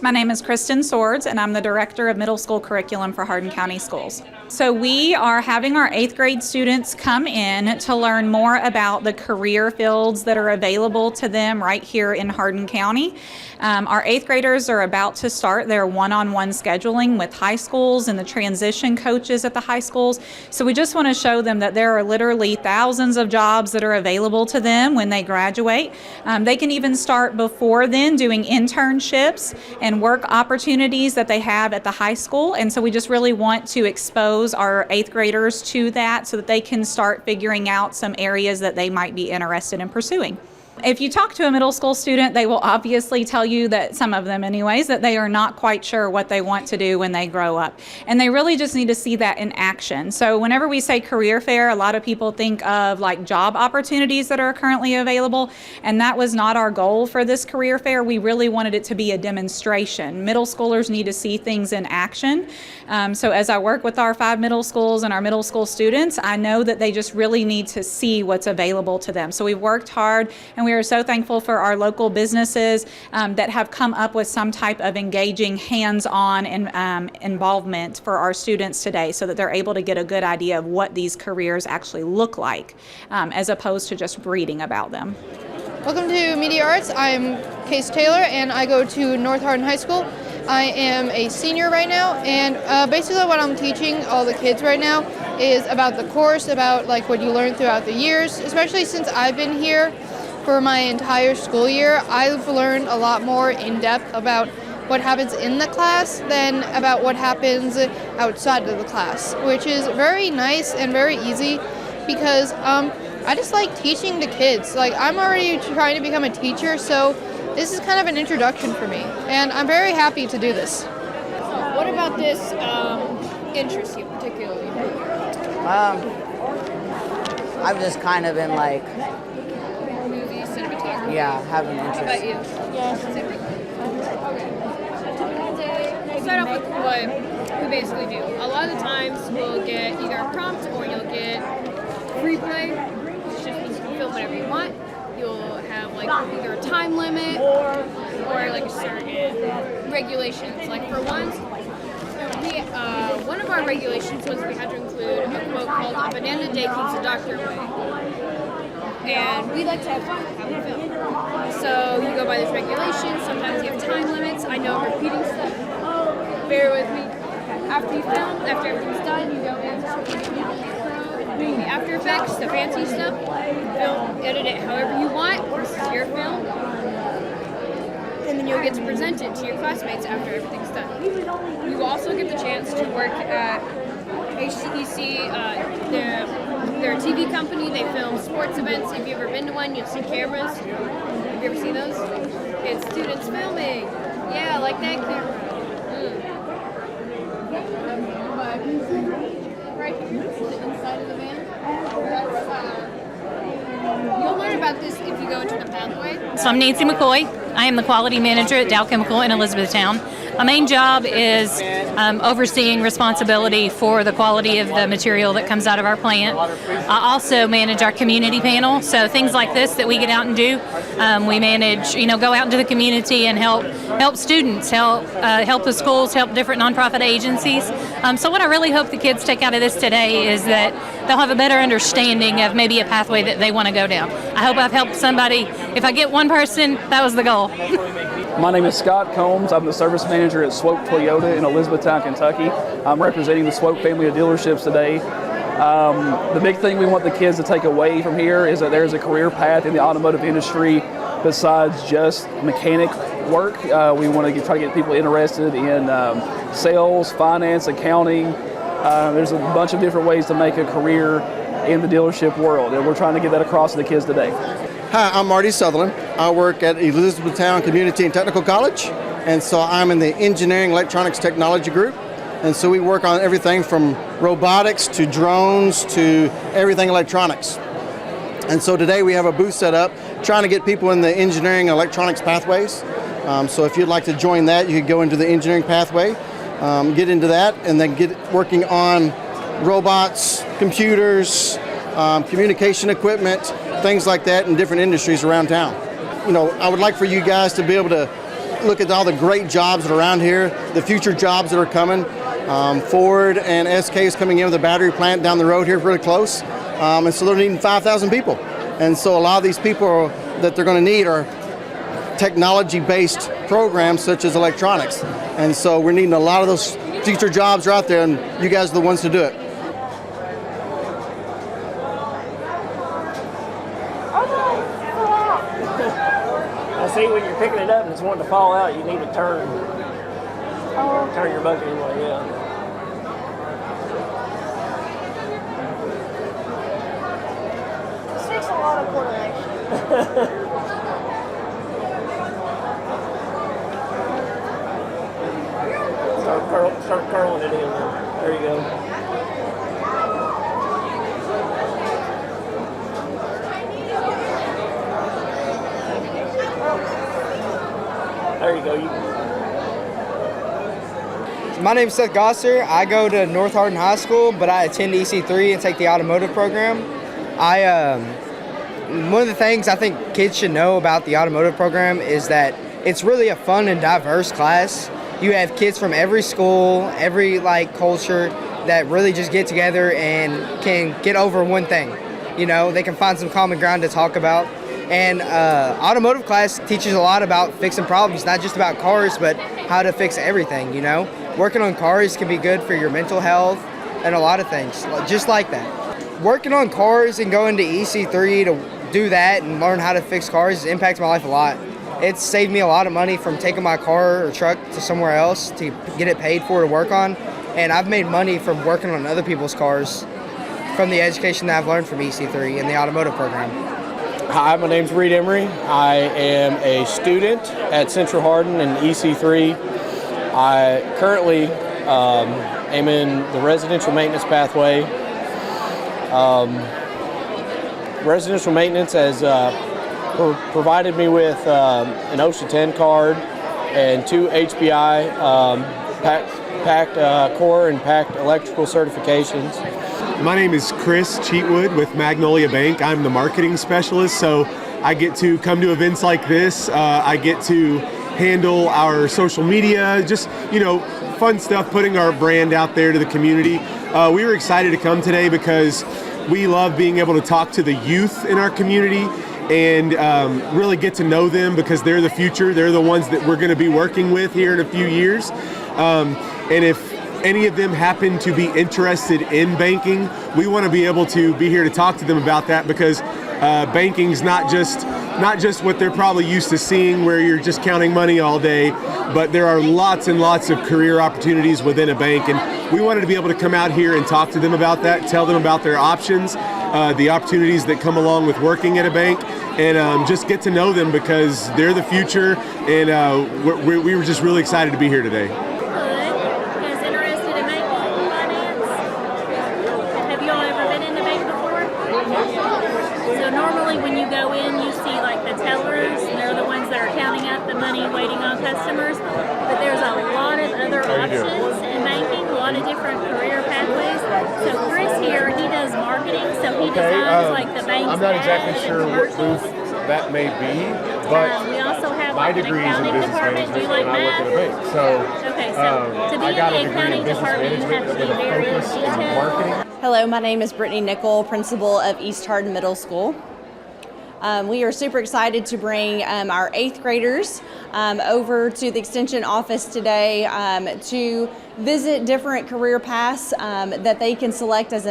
My name is Kristen Swords, and I'm the Director of Middle School Curriculum for Hardin County Schools. So we are having our 8th grade students come in to learn more about the career fields that are available to them right here in Hardin County. Our 8th graders are about to start their one-on-one scheduling with high schools and the transition coaches at the high schools. So we just want to show them that there are literally thousands of jobs that are available to them when they graduate. They can even start before then doing internships and work opportunities that they have at the high school. And so we just really want to expose our 8th graders to that so that they can start figuring out some areas that they might be interested in pursuing. If you talk to a middle school student, they will obviously tell you that, some of them anyways, that they are not quite sure what they want to do when they grow up. And they really just need to see that in action. So whenever we say career fair, a lot of people think of like job opportunities that are currently available, and that was not our goal for this career fair. We really wanted it to be a demonstration. Middle schoolers need to see things in action. So as I work with our 5 middle schools and our middle school students, I know that they just really need to see what's available to them. So we've worked hard, and we are so thankful for our local businesses that have come up with some type of engaging hands-on involvement for our students today so that they're able to get a good idea of what these careers actually look like as opposed to just reading about them. Welcome to Media Arts. I'm Case Taylor and I go to North Hardin High School. I am a senior right now, and basically what I'm teaching all the kids right now is about the course, about like what you learn throughout the years, especially since I've been here for my entire school year. I've learned a lot more in depth about what happens in the class than about what happens outside of the class, which is very nice and very easy because I just like teaching the kids. Like, I'm already trying to become a teacher, so this is kind of an introduction for me, and I'm very happy to do this. What about this interests you particularly? I've just kind of been like, Movies, cinematography? yeah, have an How interest. about you? Yeah. Same thing? Okay. We'll start off with what we basically do. A lot of the times we'll get either a prompt or you'll get free play, which just means you can film whatever you want. You'll have like either a time limit or like a certain regulations. Like for once, one of our regulations was we had to include a quote called "A banana day keeps the doctor away." And we like to have fun having film. So you go by these regulations. Sometimes you have time limits. I know I'm repeating stuff. Bear with me. After you film, after everything's done, you go in, doing the After Effects, the fancy stuff. Film, edit it however you want. This is your film. And then you'll get to present it to your classmates after everything's done. You will also get the chance to work at HCEC, they're a TV company. They film sports events. If you've ever been to one, you'll see cameras. Have you ever seen those? It's students filming. Yeah, like that camera. Right here, the inside of the van. You'll learn about this if you go into the pathway. So I'm Nancy McCoy. I am the quality manager at Dow Chemical in Elizabethtown. My main job is overseeing responsibility for the quality of the material that comes out of our plant. I also manage our community panel, so things like this that we get out and do, we manage, go out into the community and help students, help the schools, help different nonprofit agencies. So what I really hope the kids take out of this today is that they'll have a better understanding of maybe a pathway that they want to go down. I hope I've helped somebody. If I get one person, that was the goal. My name is Scott Combs. I'm the service manager at Swope Toyota in Elizabethtown, Kentucky. I'm representing the Swope family of dealerships today. The big thing we want the kids to take away from here is that there's a career path in the automotive industry besides just mechanic work. We want to try to get people interested in sales, finance, accounting. There's a bunch of different ways to make a career in the dealership world, and we're trying to get that across to the kids today. Hi, I'm Marty Sutherland. I work at Elizabethtown Community and Technical College, and so I'm in the Engineering Electronics Technology group. And so we work on everything from robotics to drones to everything electronics. And so today we have a booth set up trying to get people in the engineering electronics pathways. So if you'd like to join that, you could go into the engineering pathway, get into that, and then get working on robots, computers, communication equipment, things like that in different industries around town. I would like for you guys to be able to look at all the great jobs that are around here, the future jobs that are coming. Ford and SK is coming in with a battery plant down the road here really close. And so they're needing 5,000 people. And so a lot of these people that they're going to need are technology-based programs such as electronics. And so we're needing a lot of those future jobs are out there, and you guys are the ones to do it. I see when you're picking it up and it's wanting to fall out, you need to turn your bucket anyway, yeah. This takes a lot of coordination. Start curling it in there. There you go. There you go. My name is Seth Gosser. I go to North Hardin High School, but I attend EC3 and take the automotive program. One of the things I think kids should know about the automotive program is that it's really a fun and diverse class. You have kids from every school, every culture that really just get together and can get over one thing. You know, they can find some common ground to talk about. And automotive class teaches a lot about fixing problems, not just about cars, but how to fix everything, you know. Working on cars can be good for your mental health and a lot of things, just like that. Working on cars and going to EC3 to do that and learn how to fix cars has impacted my life a lot. It's saved me a lot of money from taking my car or truck to somewhere else to get it paid for to work on. And I've made money from working on other people's cars from the education that I've learned from EC3 and the automotive program. Hi, my name's Reed Emery. I am a student at Central Hardin in EC3. I currently am in the residential maintenance pathway. Residential maintenance has provided me with an OSHA 10 card and 2 HPI packed core and packed electrical certifications. My name is Chris Cheatwood with Magnolia Bank. I'm the marketing specialist, so I get to come to events like this. I get to handle our social media, just, fun stuff, putting our brand out there to the community. We were excited to come today because we love being able to talk to the youth in our community and really get to know them because they're the future. They're the ones that we're going to be working with here in a few years. And if any of them happen to be interested in banking, we want to be able to be here to talk to them about that because banking's not just what they're probably used to seeing where you're just counting money all day, but there are lots and lots of career opportunities within a bank, and we wanted to be able to come out here and talk to them about that, tell them about their options, the opportunities that come along with working at a bank, and just get to know them because they're the future, and we were just really excited to be here today. Customers, but there's a lot of other options in banking, a lot of different career pathways. So Chris here, he does marketing, so he designs the bank's I'm not exactly ads sure and what commercials. booth that may be, but we also have my an degree is in accounting business department. Do management you like and I work math? at a bank. So, Okay, so to be I in got the a degree in accounting business department, you management have to with be a very focus on detailed. marketing. Hello, my name is Brittany Nickel, principal of East Hardin Middle School. We are super excited to bring our 8th graders over to the Extension office today to visit different career paths that they can select as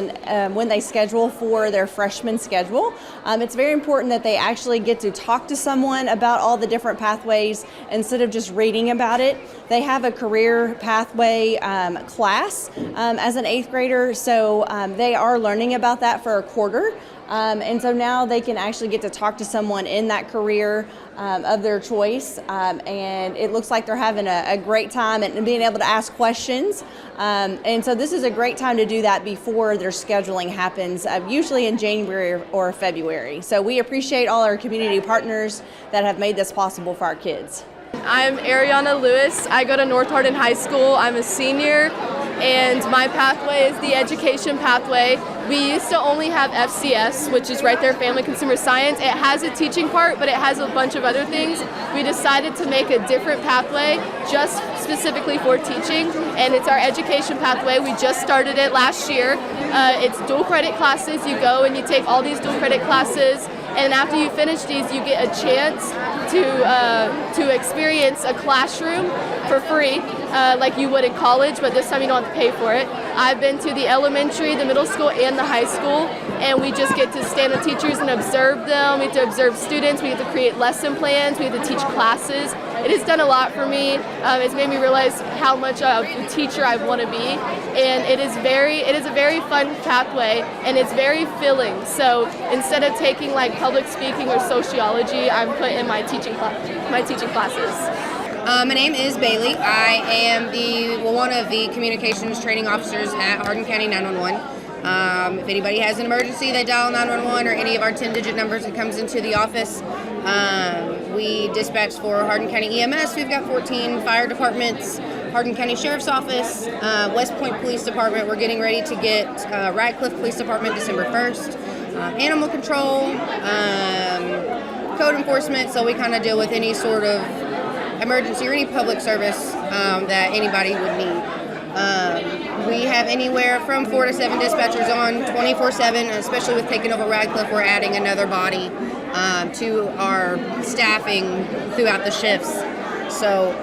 when they schedule for their freshman schedule. It's very important that they actually get to talk to someone about all the different pathways instead of just reading about it. They have a career pathway class as an 8th grader, so they are learning about that for a quarter. And so now they can actually get to talk to someone in that career of their choice, and it looks like they're having a great time and being able to ask questions. And so this is a great time to do that before their scheduling happens, usually in January or February. So we appreciate all our community partners that have made this possible for our kids. I'm Ariana Lewis. I go to North Hardin High School. I'm a senior. and my pathway is the education pathway. We used to only have FCS, which is right there, Family Consumer Science. It has a teaching part, but it has a bunch of other things. We decided to make a different pathway just specifically for teaching, and it's our education pathway. We just started it last year. It's dual credit classes. You go and you take all these dual credit classes, and after you finish these, you get a chance to experience a classroom for free, like you would in college, but this time you don't have to pay for it. I've been to the elementary, the middle school, and the high school, and we just get to stand with teachers and observe them. We get to observe students. We get to create lesson plans. We get to teach classes. It has done a lot for me. It's made me realize how much of a teacher I want to be, and it is a very fun pathway, and it's very filling. So instead of taking like public speaking or sociology, I'm put in my teaching classes. My name is Bailey. I am one of the communications training officers at Hardin County 911. If anybody has an emergency, they dial 911 or any of our 10-digit numbers that comes into the office. We dispatch for Hardin County EMS. We've got 14 fire departments, Hardin County Sheriff's Office, West Point Police Department. We're getting ready to get Radcliffe Police Department December 1st. Animal control, code enforcement, so we kind of deal with any sort of emergency or any public service that anybody would need. We have anywhere from 4 to 7 dispatchers on 24/7, especially with taking over Radcliffe. We're adding another body to our staffing throughout the shifts. So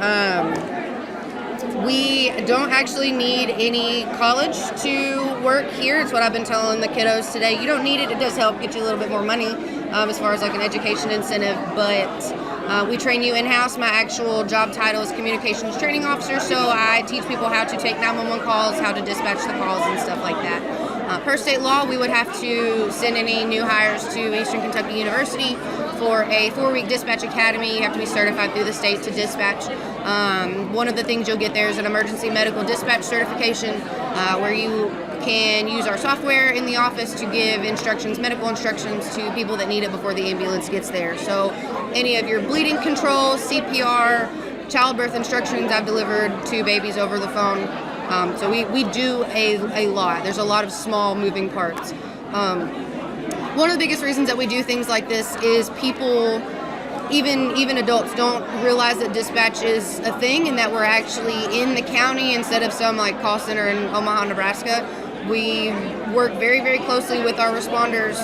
we don't actually need any college to work here. It's what I've been telling the kiddos today. You don't need it. It does help get you a little bit more money as far as like an education incentive, but we train you in-house. My actual job title is communications training officer, so I teach people how to take 911 calls, how to dispatch the calls and stuff like that. Per state law, we would have to send any new hires to Eastern Kentucky University for a 4-week dispatch academy. You have to be certified through the state to dispatch. One of the things you'll get there is an emergency medical dispatch certification where you can use our software in the office to give instructions, medical instructions to people that need it before the ambulance gets there. So any of your bleeding control, CPR, childbirth instructions, I've delivered to babies over the phone. So we do a lot. There's a lot of small moving parts. One of the biggest reasons that we do things like this is people, even adults, don't realize that dispatch is a thing and that we're actually in the county instead of some like call center in Omaha, Nebraska. We work very, very closely with our responders,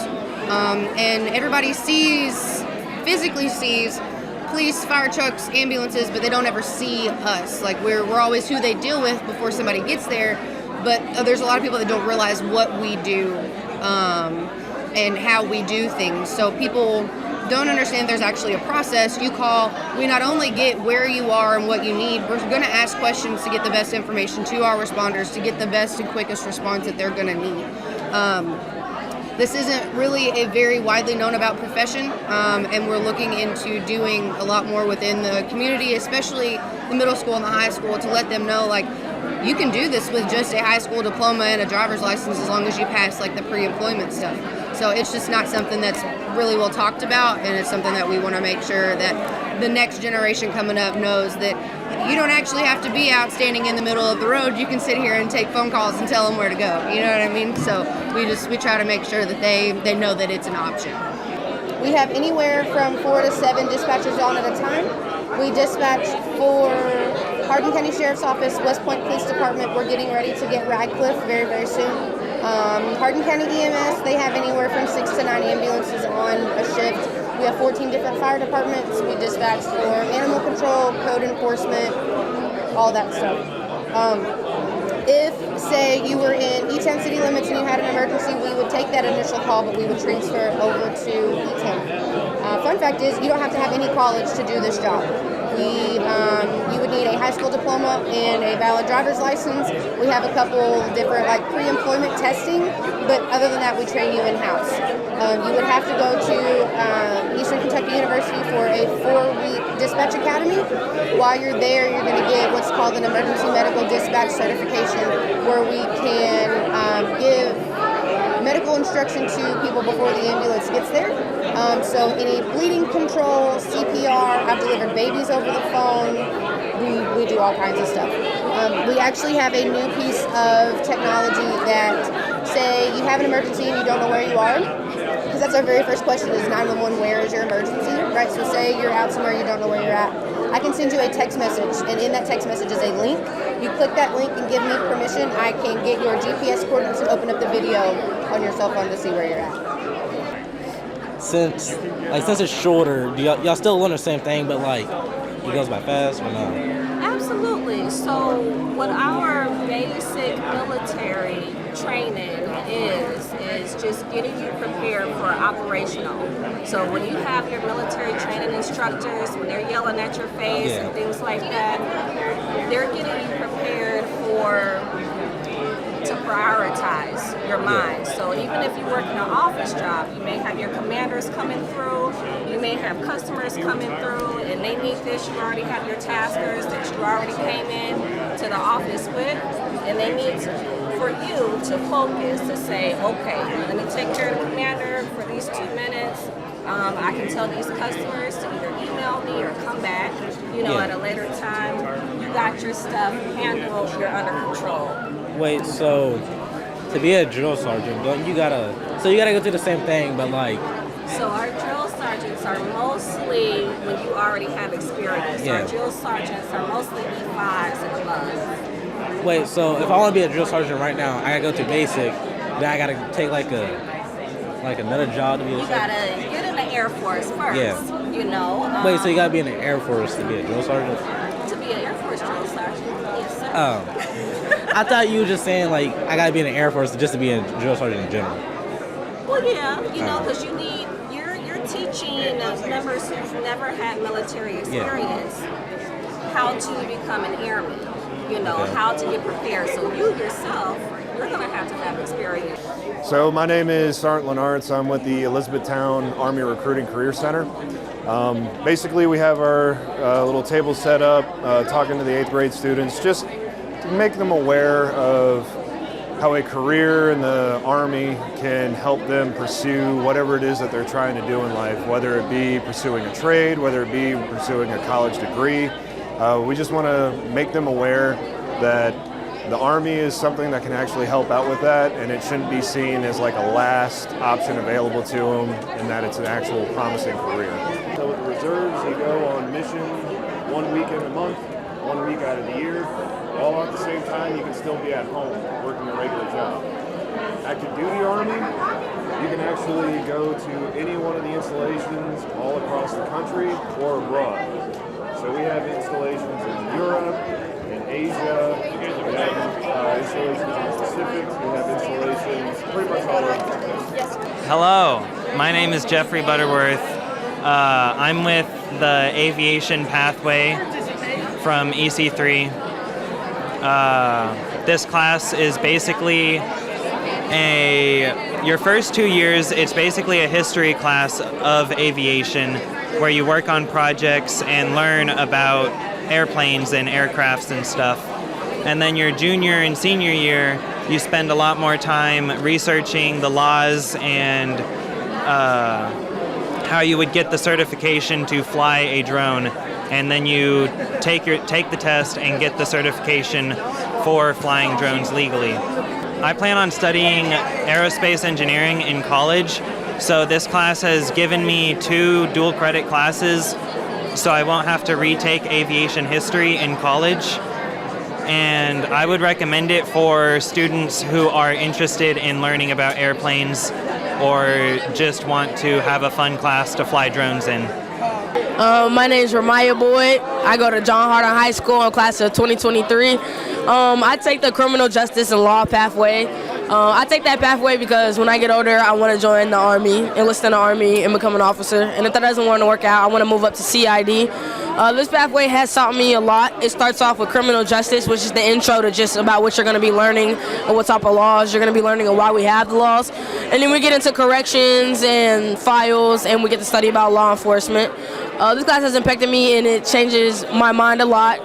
and everybody physically sees police, fire trucks, ambulances, but they don't ever see us. Like we're always who they deal with before somebody gets there, but there's a lot of people that don't realize what we do and how we do things. So people don't understand there's actually a process. You call, we not only get where you are and what you need, we're going to ask questions to get the best information to our responders to get the best and quickest response that they're going to need. This isn't really a very widely known about profession, and we're looking into doing a lot more within the community, especially the middle school and the high school, to let them know, like, you can do this with just a high school diploma and a driver's license as long as you pass, like, the pre-employment stuff. So it's just not something that's really well talked about, and it's something that we want to make sure that the next generation coming up knows that you don't actually have to be out standing in the middle of the road. You can sit here and take phone calls and tell them where to go. You know what I mean? So we try to make sure that they know that it's an option. We have anywhere from 4 to 7 dispatchers on at a time. We dispatch for Hardin County Sheriff's Office, West Point Police Department. We're getting ready to get Radcliffe very, very soon. Hardin County EMS, they have anywhere from 6 to 9 ambulances on a shift. We have 14 different fire departments. We dispatch for animal control, code enforcement, all that stuff. If, say, you were in E10 city limits and you had an emergency, we would take that initial call, but we would transfer it over to E10. Fun fact is, you don't have to have any college to do this job. You would need a high school diploma and a valid driver's license. We have a couple different pre-employment testing, but other than that, we train you in-house. You would have to go to Eastern Kentucky University for a 4-week dispatch academy. While you're there, you're going to get what's called an emergency medical dispatch certification, where we can give medical instruction to people before the ambulance gets there. So any bleeding control, CPR, I've delivered babies over the phone. We do all kinds of stuff. We actually have a new piece of technology that, say you have an emergency and you don't know where you are, because that's our very first question is 911, where is your emergency, right? So say you're out somewhere, you don't know where you're at. I can send you a text message, and in that text message is a link. You click that link and give me permission, I can get your GPS coordinates and open up the video on your cell phone to see where you're at. Since it's shorter, do y'all still learn the same thing, but like it goes by fast or no? Absolutely. So what our basic military training is just getting you prepared for operational. So when you have your military training instructors, when they're yelling at your face and things like that, they're getting you prepared to prioritize your mind. So even if you work in an office job, you may have your commanders coming through, you may have customers coming through, and they need this. You already have your taskers that you already came in to the office with, and they need for you to focus to say, okay, let me take care of the commander for these 2 minutes. I can tell these customers to either email me or come back, at a later time. You got your stuff handled, you're under control. Wait, so to be a drill sergeant, you gotta go through the same thing, but like. So our drill sergeants are mostly when you already have experience. Yeah. Our drill sergeants are mostly E5s and above. Wait, so if I want to be a drill sergeant right now, I gotta go to basic, then I gotta take like another job to be a You gotta get in the Air Force first. Yeah. Wait, so you gotta be in the Air Force to be a drill sergeant? To be an Air Force drill sergeant, yes, sir. Oh. I thought you were just saying like I gotta be in the Air Force just to be a drill sergeant in general. Well, yeah, because you're teaching members who've never had military experience how to become an airman. How to get prepared. So you yourself, you're going to have experience. So my name is Sergeant Lenartz. I'm with the Elizabethtown Army Recruiting Career Center. Basically, we have our little table set up, talking to the 8th grade students, just to make them aware of how a career in the Army can help them pursue whatever it is that they're trying to do in life, whether it be pursuing a trade, whether it be pursuing a college degree. We just want to make them aware that the Army is something that can actually help out with that, and it shouldn't be seen as like a last option available to them, and that it's an actual promising career. So with the reserves, you go on mission 1 weekend a month, 1 week out of the year. All at the same time, you can still be at home working a regular job. Active duty Army, you can actually go to any one of the installations all across the country or abroad. So we have installations in Europe, in Asia, we have installations in the Pacific, we have installations pretty much all over the place. Hello, my name is Jeffrey Butterworth. I'm with the Aviation Pathway from EC3. This class is basically your first 2 years, it's basically a history class of aviation where you work on projects and learn about airplanes and aircrafts and stuff. And then your junior and senior year, you spend a lot more time researching the laws and how you would get the certification to fly a drone. And then you take the test and get the certification for flying drones legally. I plan on studying aerospace engineering in college, so this class has given me 2 dual credit classes, so I won't have to retake aviation history in college. And I would recommend it for students who are interested in learning about airplanes or just want to have a fun class to fly drones in. My name is Ramaya Boyd. I go to John Hardin High School in class of 2023. I take the criminal justice and law pathway. I take that pathway because when I get older, I want to join the Army, enlist in the Army, and become an officer. And if that doesn't want to work out, I want to move up to CID. This pathway has taught me a lot. It starts off with criminal justice, which is the intro to just about what you're going to be learning and what type of laws you're going to be learning and why we have the laws. And then we get into corrections and files, and we get to study about law enforcement. This class has impacted me, and it changes my mind a lot.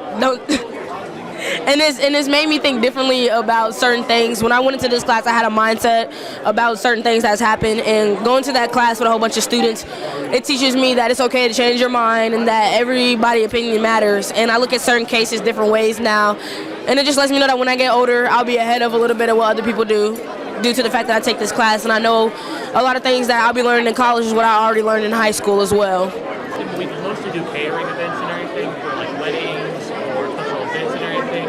And it's made me think differently about certain things. When I went into this class, I had a mindset about certain things that's happened, and going to that class with a whole bunch of students, it teaches me that it's okay to change your mind and that everybody's opinion matters. And I look at certain cases different ways now, And it just lets me know that when I get older, I'll be ahead of a little bit of what other people do, due to the fact that I take this class, and I know a lot of things that I'll be learning in college is what I already learned in high school as well. We mostly do catering events and everything for like weddings or special events and everything.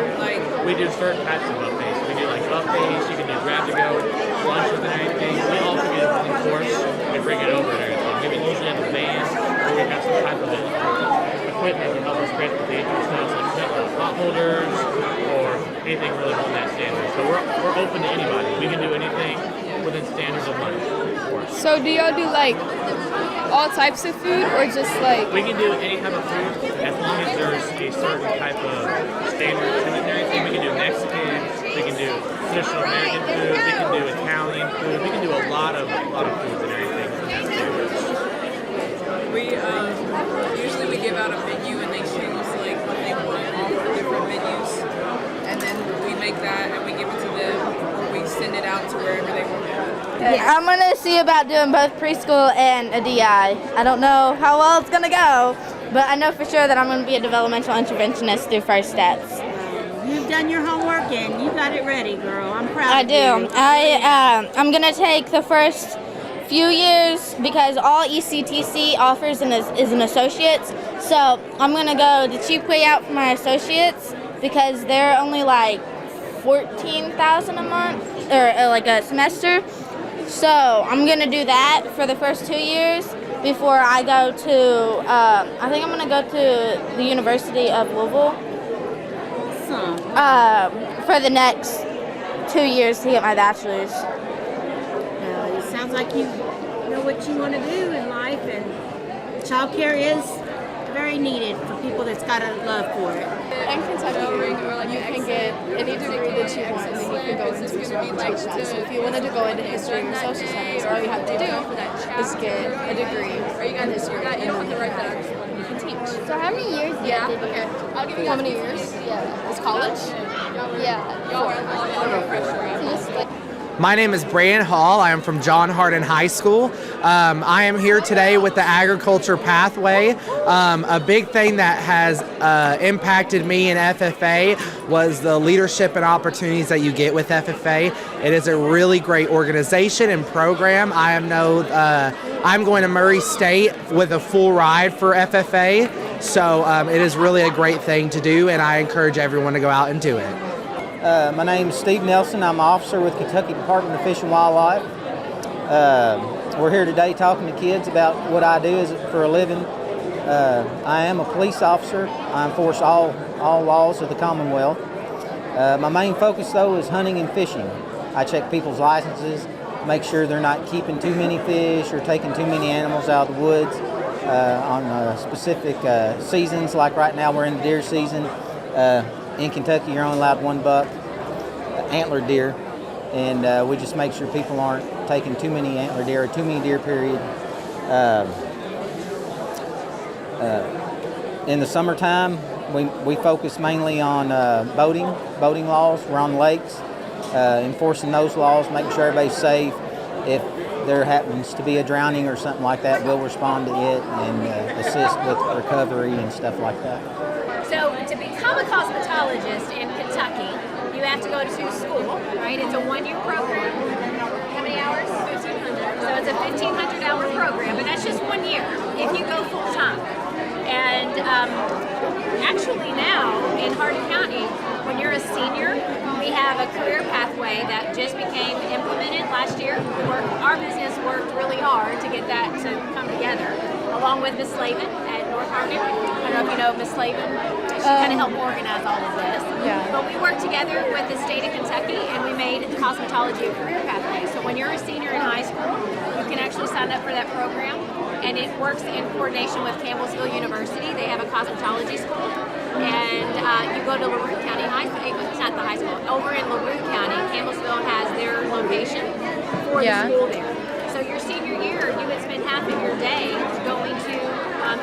We do certain types of buffets. We do like buffets, you can do grab-to-go, lunches and everything. We also get a course, we bring it over and everything. We usually have a van, or we have some type of equipment to help us transportate stuff like pot holders or anything really on that standard. So we're open to anybody. We can do anything within standards of money, of course. So do y'all do like all types of food or just like? We can do any type of food as long as there's a certain type of standard to it and everything. We can do Mexican, we can do traditional American food, we can do Italian food, we can do a lot of foods and everything from that standards. We usually we give out a menu and they choose like what they want, all the different menus, and then we make that and we give it to them, or we send it out to wherever they want it. Yeah, I'm gonna see about doing both preschool and a DI. I don't know how well it's gonna go, but I know for sure that I'm gonna be a developmental interventionist through First Steps. You've done your homework and you got it ready, girl. I'm proud of you. I do. I'm gonna take the first few years because all ECTC offers is an associate's. So I'm gonna go the cheap way out for my associates because they're only like $14,000 a month or like a semester. So I'm gonna do that for the first 2 years before I go to. I think I'm gonna go to the University of Louisville for the next 2 years to get my bachelor's. It sounds like you know what you want to do in life, and childcare is very needed for people that's got a love for it. In Kentucky, you can get any degree that you want, and then you can go into teaching. So if you wanted to go into history or social studies, all you have to do is get a degree in history, and then you can teach. So how many years do you have to do? Okay. I'll give you how many years? Yeah. Is college? My name is Brian Hall. I am from John Hardin High School. I am here today with the Agriculture Pathway. A big thing that has impacted me in FFA was the leadership and opportunities that you get with FFA. It is a really great organization and program. I'm going to Murray State with a full ride for FFA, so it is really a great thing to do, and I encourage everyone to go out and do it. My name is Steve Nelson. I'm an officer with Kentucky Department of Fish and Wildlife. We're here today talking to kids about what I do for a living. I am a police officer. I enforce all laws of the Commonwealth. My main focus, though, is hunting and fishing. I check people's licenses, make sure they're not keeping too many fish or taking too many animals out of the woods on specific seasons. Like right now, we're in the deer season. In Kentucky, you're only allowed one buck, antlered deer, and we just make sure people aren't taking too many antlered deer or too many deer, period. In the summertime, we focus mainly on boating laws. We're on lakes, enforcing those laws, making sure everybody's safe. If there happens to be a drowning or something like that, we'll respond to it and assist with recovery and stuff like that. So to become a cosmetologist in Kentucky, you have to go to school, right? It's a one-year program. How many hours? 1,500. So it's a 1,500-hour program, and that's just 1 year if you go full-time. And actually now in Hardin County, when you're a senior, we have a career pathway that just became implemented last year. Our business worked really hard to get that to come together, along with Ms. Slavin at North Hardin. I don't know if you know Ms. Slavin. She kind of helped organize all of this. Yeah. But we worked together with the state of Kentucky, and we made cosmetology a career pathway. So when you're a senior in high school, you can actually sign up for that program, and it works in coordination with Campbellsville University. They have a cosmetology school, and you go to LaRue County High School. It's not the high school. Over in LaRue County, Campbellsville has their location for the school there. So your senior year, you would spend half of your day going to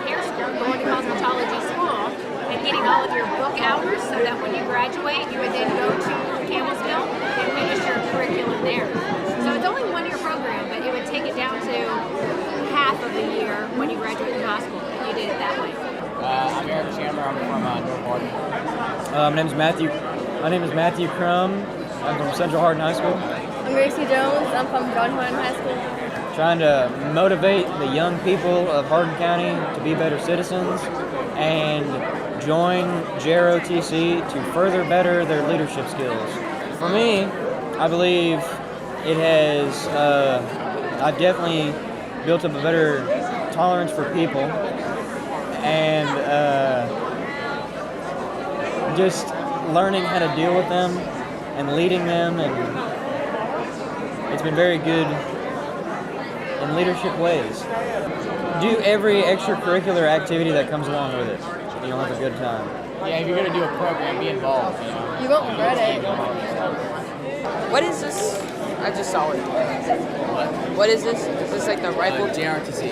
hair school, going to cosmetology school, and getting all of your book hours so that when you graduate, you would then go to Campbellsville and finish your curriculum there. So it's only a one-year program, but it would take it down to half of the year when you graduate from high school if you did it that way. I'm Eric Chandler. I'm from North Hardin. My name is Matthew. My name is Matthew Crum. I'm from Central Hardin High School. I'm Gracie Jones. I'm from John Hardin High School. Trying to motivate the young people of Hardin County to be better citizens and join JROTC to further better their leadership skills. For me, I believe it has, I've definitely built up a better tolerance for people and just learning how to deal with them and leading them, and it's been very good in leadership ways. Do every extracurricular activity that comes along with it. You'll have a good time. Yeah, if you're gonna do a program, be involved. You know? You won't regret it. What is this? I just saw it. What is this? Is this like the rifle? JRTC.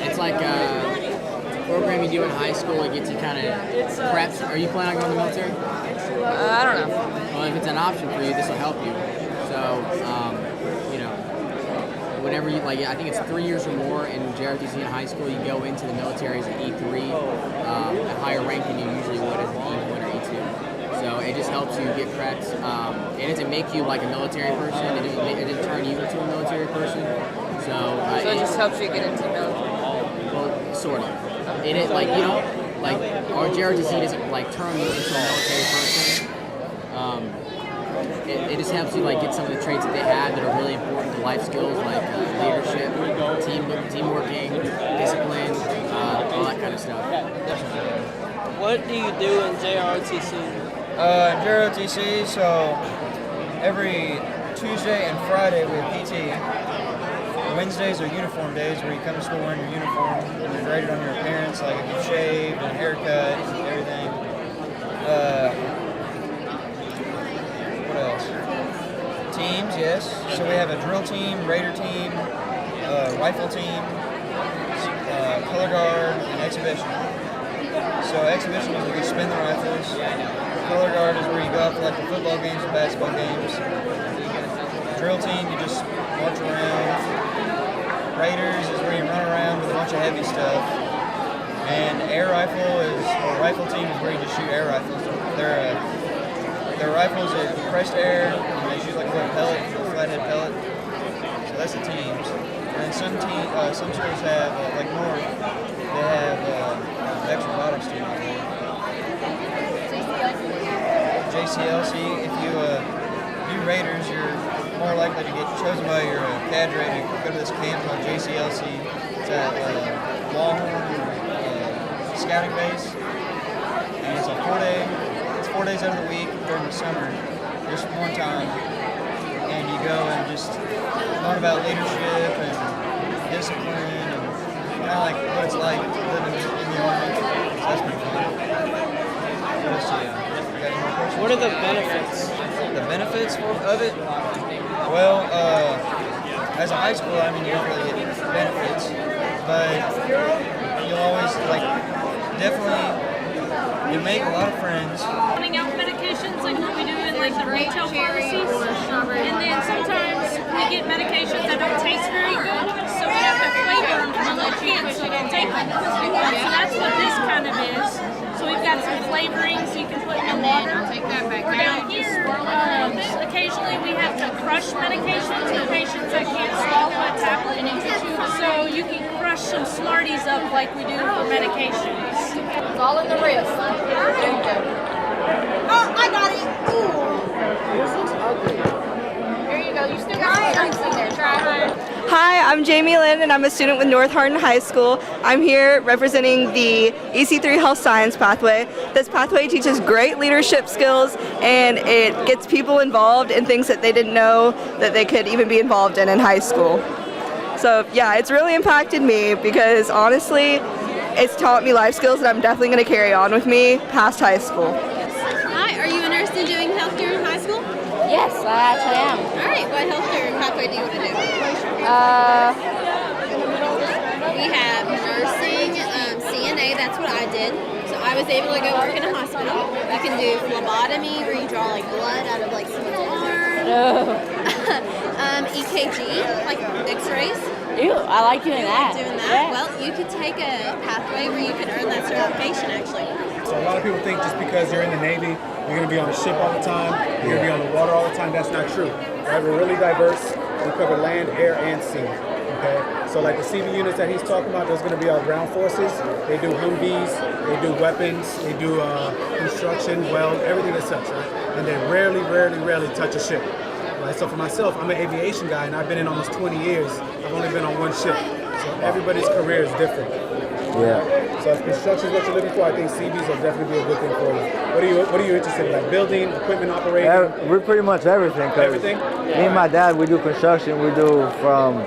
It's like a program you do in high school. It gets you kind of prepped. Are you planning on going to the military? I don't know. Well, if it's an option for you, this will help you. So, you know, whatever you like. I think it's 3 years or more in JRTC in high school. You go into the military as an E3, a higher rank than you usually would as an E1 or E2. So it just helps you get prepped. It doesn't make you like a military person. It doesn't turn you into a military person. So it just helps you get into the military. Well, sort of. It is like, you know, like our JRTC doesn't like turn you into a military person. It just helps you like get some of the traits that they have that are really important to life skills, like leadership, team working, discipline, all that kind of stuff. What do you do in JROTC? JROTC, so every Tuesday and Friday we have PT. Wednesdays are uniform days where you come to school wearing your uniform and you're graded on your appearance, like if you've shaved and haircut and everything. What else? Teams, yes. So we have a drill team, raider team, rifle team, color guard, and exhibition. So exhibition is where you spin the rifles. Color guard is where you go out for like the football games and basketball games. Drill team, you just march around. Raiders is where you run around with a bunch of heavy stuff. And air rifle rifle team is where you just shoot air rifles. They're rifles that compressed air, and they shoot like a little pellet, a flathead pellet. So that's the teams. And then some schools have, like North, they have extra robotics team. JCLC, if you do Raiders, you're more likely to get chosen by your cadre to go to this camp called JCLC. It's at Longhorn Scouting Base, and it's a 4 days out of the week during the summer, just one time, and you go and just learn about leadership and discipline and kind of like what it's like living in the Army. So that's pretty fun. What are the benefits? The benefits of it? Well, as a high school, I mean, you don't really get benefits, but you'll always, like, definitely, you make a lot of friends. Running out medications like what we do in like the retail pharmacies, and then sometimes we get medications that don't taste very good, so we have to flavor them for little kids so they'll take them. So that's what this kind of is. So we've got some flavorings you can put in the water. Down here, occasionally we have to crush medications for patients that can't swallow a tablet. So you can crush some Smarties up like we do for medications. It's all in the wrist. There you go. Oh, I got it. This looks ugly. There you go. You still got strings in there. Try it. Hi, I'm Jamie Lynn, and I'm a student with North Hardin High School. I'm here representing the EC3 Health Science pathway. This pathway teaches great leadership skills, and it gets people involved in things that they didn't know that they could even be involved in high school. So yeah, it's really impacted me because honestly, it's taught me life skills that I'm definitely going to carry on with me past high school. Hi, are you interested in doing healthcare in high school? Yes, I actually am. All right, what healthcare pathway do you want to do? We have nursing, CNA, that's what I did. So I was able to go work in a hospital. You can do phlebotomy where you draw like blood out of like someone's arm. EKG, like x-rays. Ew, I like doing that. Doing that? Yeah. Well, you could take a pathway where you can earn that certification actually. So a lot of people think just because you're in the Navy you're going to be on a ship all the time, you're going to be on the water all the time. That's not true. Right? We're really diverse. We cover land, air, and sea. Okay? So like the CV units that he's talking about, those are going to be our ground forces. They do Humvees, they do weapons, they do construction, weld, everything as such, right? And they rarely touch a ship. Right? So for myself, I'm an aviation guy, and I've been in almost 20 years. I've only been on one ship. So everybody's career is different. Yeah. So if construction is what you're looking for, I think CVs will definitely be a good thing for you. What are you interested in? Like building, equipment operating? We're pretty much everything. Everything? Me and my dad, we do construction. We do from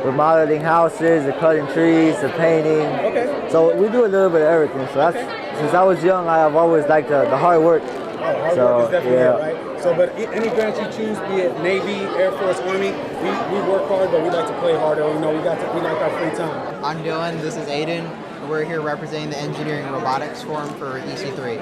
remodeling houses, the cutting trees, the painting. Okay. So we do a little bit of everything. So that's since I was young, I've always liked the hard work. Hard work is definitely it, right? So, but any branch you choose, be it Navy, Air Force, Army, we work hard, but we like to play harder. You know, we like our free time. I'm Dylan. This is Aiden. We're here representing the Engineering Robotics Forum for EC3.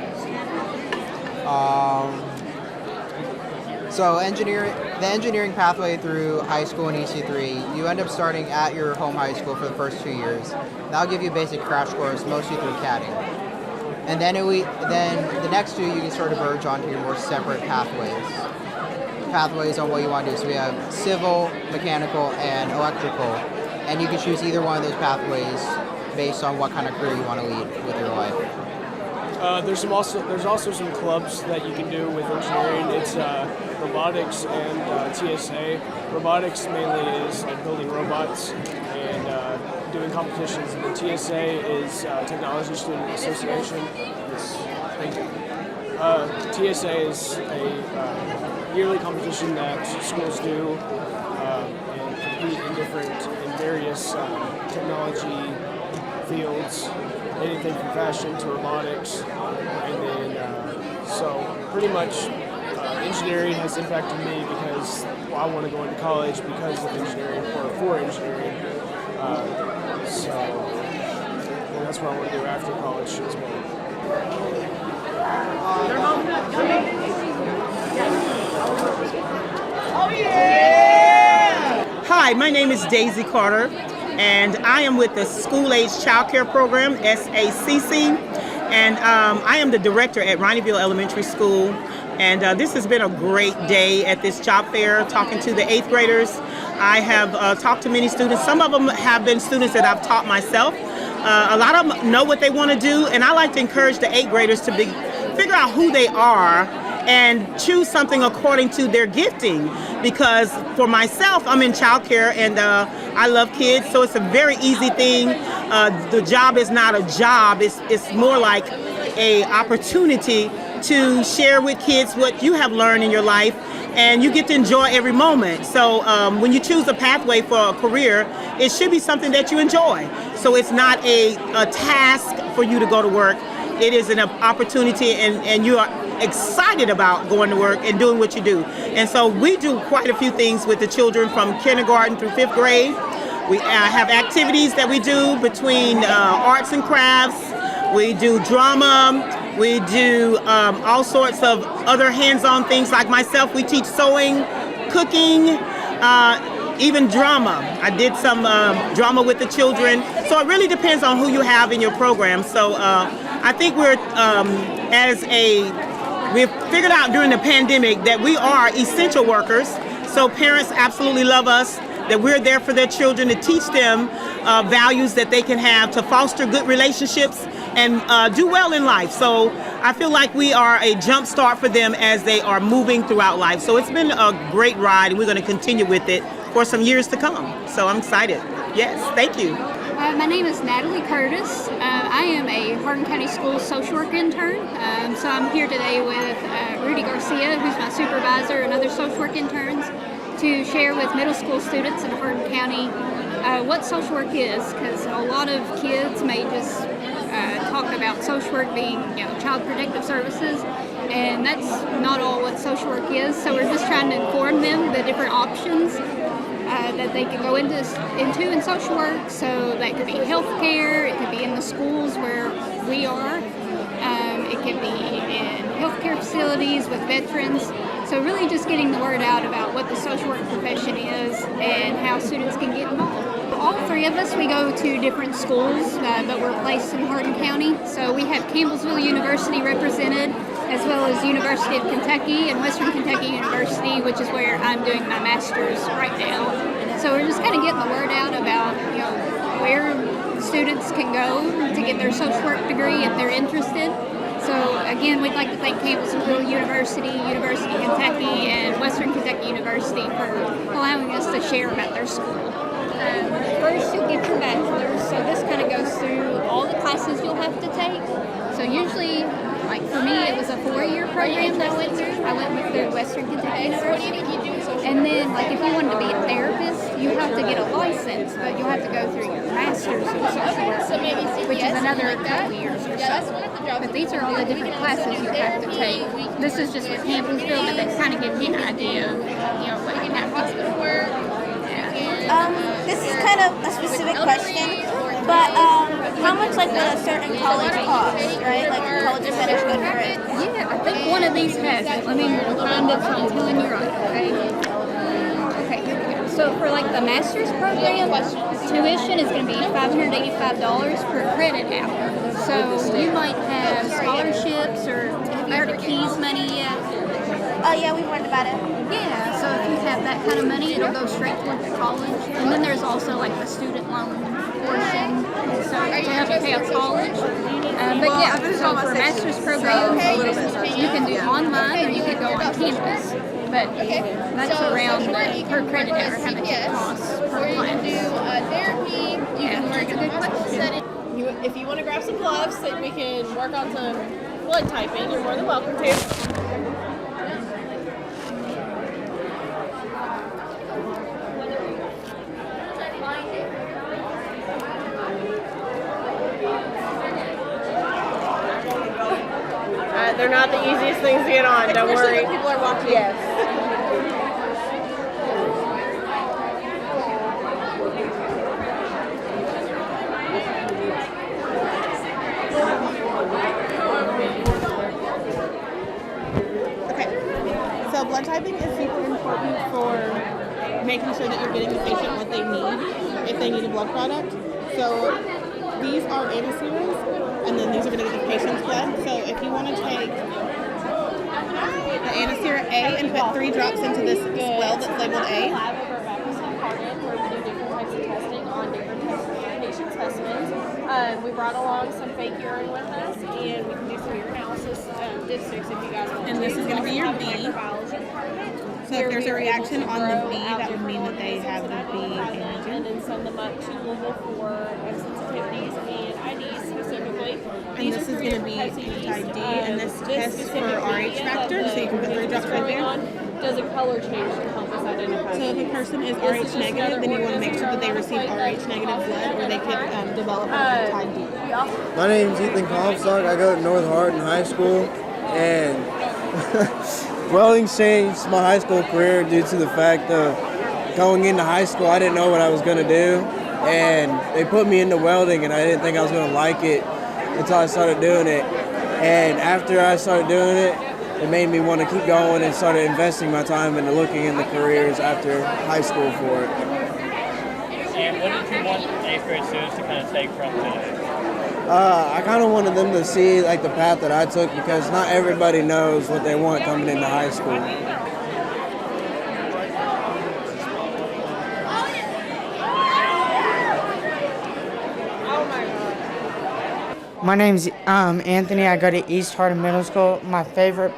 So the engineering pathway through high school and EC3, you end up starting at your home high school for the first 2 years. That'll give you a basic crash course, mostly through CADing. And then the next 2 you can sort of verge onto your more separate pathways on what you want to do. So we have civil, mechanical, and electrical, and you can choose either one of those pathways based on what kind of career you want to lead with your life. There's also some clubs that you can do with engineering. It's robotics and TSA. Robotics mainly is like building robots and doing competitions. And the TSA is Technology Student Association. TSA is a yearly competition that schools do and compete in various technology fields, anything from fashion to robotics, and then so pretty much engineering has impacted me because I want to go into college because of engineering or for engineering. So and that's what I want to do after college as well. Oh yeah! Hi, my name is Daisy Carter, and I am with the School Age Child Care Program, SACC, and I am the director at Ronnieville Elementary School. And this has been a great day at this job fair, talking to the 8th graders. I have talked to many students. Some of them have been students that I've taught myself. A lot of them know what they want to do, and I like to encourage the 8th graders to figure out who they are and choose something according to their gifting. Because for myself, I'm in childcare and I love kids, so it's a very easy thing. The job is not a job, it's more like an opportunity to share with kids what you have learned in your life, and you get to enjoy every moment. So when you choose a pathway for a career, it should be something that you enjoy. So it's not a task for you to go to work. It is an opportunity, and you are excited about going to work and doing what you do. And so we do quite a few things with the children from kindergarten through 5th grade. We have activities that we do between arts and crafts. We do drama. We do all sorts of other hands-on things. Like myself, we teach sewing, cooking, even drama. I did some drama with the children. So it really depends on who you have in your program. So I think we've figured out during the pandemic that we are essential workers. So parents absolutely love us, that we're there for their children to teach them values that they can have to foster good relationships and do well in life. So I feel like we are a jump start for them as they are moving throughout life. So it's been a great ride, and we're going to continue with it for some years to come. So I'm excited. Yes, thank you. My name is Natalie Curtis. I am a Hardin County School social work intern. So I'm here today with Rudy Garcia, who's my supervisor, and other social work interns, to share with middle school students in Hardin County what social work is, because a lot of kids may just talk about social work being, child protective services, and that's not all what social work is. So we're just trying to inform them the different options that they can go into in social work. So that could be healthcare, it could be in the schools where we are, it could be in healthcare facilities with veterans. So really just getting the word out about what the social work profession is and how students can get involved. All three of us, we go to different schools, but we're placed in Hardin County. So we have Campbellsville University represented, as well as University of Kentucky and Western Kentucky University, which is where I'm doing my master's right now. So we're just kind of getting the word out about, you know, where students can go to get their social work degree if they're interested. So again, we'd like to thank Campbellsville University, University of Kentucky, and Western Kentucky University for allowing us to share about their school. First, you'll get your bachelor's, so this kind of goes through all the classes you'll have to take. So usually, like for me, it was a 4-year program that I went through. I went through Western Kentucky University. And then, like, if you wanted to be a therapist, you have to get a license, but you'll have to go through your master's in social work, which is another couple years or so. But these are all the different classes you have to take. This is just for Campbellsville, but that kind of gives you an idea of, you know, what you have to do. This is kind of a specific question, but how much like would a certain college cost, right? Like colleges that are good for it. Yeah, I think one of these has it. Let me find it so I'm telling you right, okay? Okay, here we go. So for like the master's program, tuition is going to be $585 per credit hour. So you might have scholarships, or have you heard of Keys money yet? Oh yeah, we learned about it. Yeah, so if you have that kind of money, it'll go straight towards the college. And then there's also like the student loan portion, so to help you pay off college. But yeah, so for master's programs, you can do online or you can go on campus. But that's around per credit hour how much it costs per class. Yeah, that's a good question. If you want to grab some gloves so we can work on some blood typing, you're more than welcome to. They're not the easiest things to get on, don't worry. When people are walking. Yes. Okay, so blood typing is super important for making sure that you're getting the patient what they need if they need a blood product. So these are antiserums, and then these are going to get the patient's blood. So if you want to take the antiserum A and put 3 drops into this well that's labeled A. Where we do different types of testing on different patient specimens. We brought along some fake urine with us, and we can do some urinalysis dipsticks if you guys want. And this is going to be your B. So if there's a reaction on the B, that would mean that they have the B antigen. And send them up to Louisville for sensitivities and IDs specifically. And this is going to be anti-D, and this tests for RH factor, so you can put 3 drops right there. Does a color change to help us identify? So if a person is RH negative, then you want to make sure that they receive RH negative blood, or they could develop an anti-D. My name is Ethan Comstock. I go to North Hardin High School, and welding changed my high school career due to the fact of going into high school. I didn't know what I was going to do, and they put me into welding, and I didn't think I was going to like it until I started doing it. And after I started doing it, it made me want to keep going and started investing my time into looking into careers after high school for it. And what did you want 8th grade students to kind of take from today? I kind of wanted them to see like the path that I took, because not everybody knows what they want coming into high school. My name's Anthony. I go to East Hardin Middle School. My favorite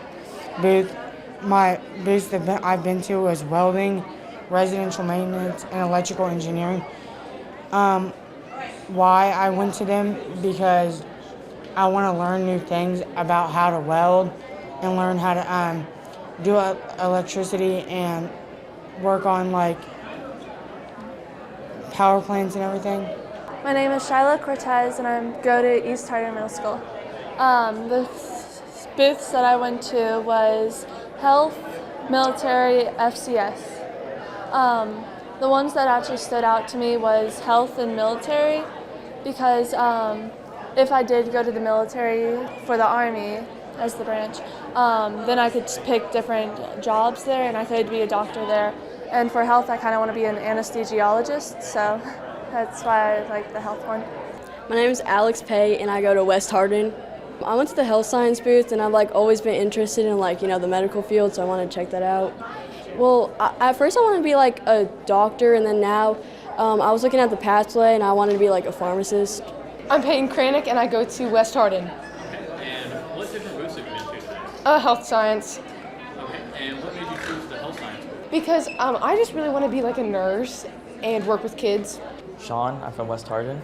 booth that I've been to was welding, residential maintenance, and electrical engineering. Why I went to them? Because I want to learn new things about how to weld and learn how to do electricity and work on like power plants and everything. My name is Shyla Cortez, and I go to East Hardin Middle School. The booths that I went to was health, military, FCS. The ones that actually stood out to me was health and military, because if I did go to the military for the Army as the branch, then I could pick different jobs there, and I could be a doctor there. And for health, I kind of want to be an anesthesiologist, so that's why I like the health one. My name is Alex Pay, and I go to West Hardin. I went to the health science booth, and I've always been interested in the medical field, so I want to check that out. Well, at first I wanted to be a doctor, and then now I was looking at the pathway, and I wanted to be a pharmacist. I'm Peyton Kranick, and I go to West Hardin. Okay. And what different booths have you been to today? Health science. Okay. And what made you choose the health science booth? Because I just really want to be a nurse and work with kids. Sean, I'm from West Hardin.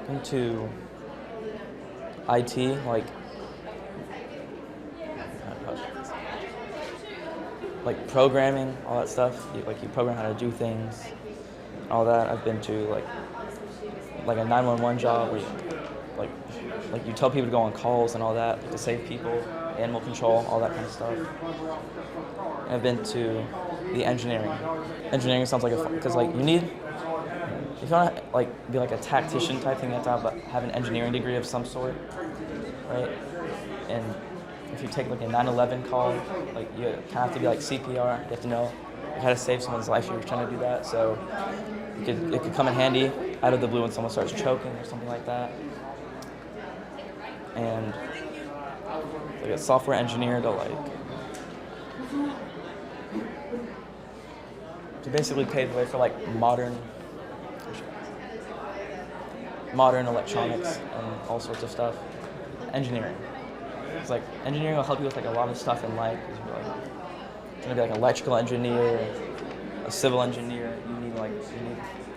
Into IT, programming, all that stuff. You program how to do things, all that. I've been to a 911 job where you tell people to go on calls and all that, to save people, animal control, all that kind of stuff. And I've been to the engineering. Engineering sounds because you need, if you want to be a tactician type thing, you have to have an engineering degree of some sort, right? And if you take a 911 call, you kind of have to be CPR. You have to know how to save someone's life if you're trying to do that. So it could come in handy out of the blue when someone starts choking or something like that. And a software engineer to basically pave the way for modern electronics and all sorts of stuff. Engineering. It's engineering will help you with a lot of stuff in life. You're going to be an electrical engineer, a civil engineer. You need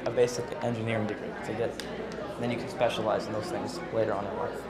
a basic engineering degree to get, and then you can specialize in those things later on in life.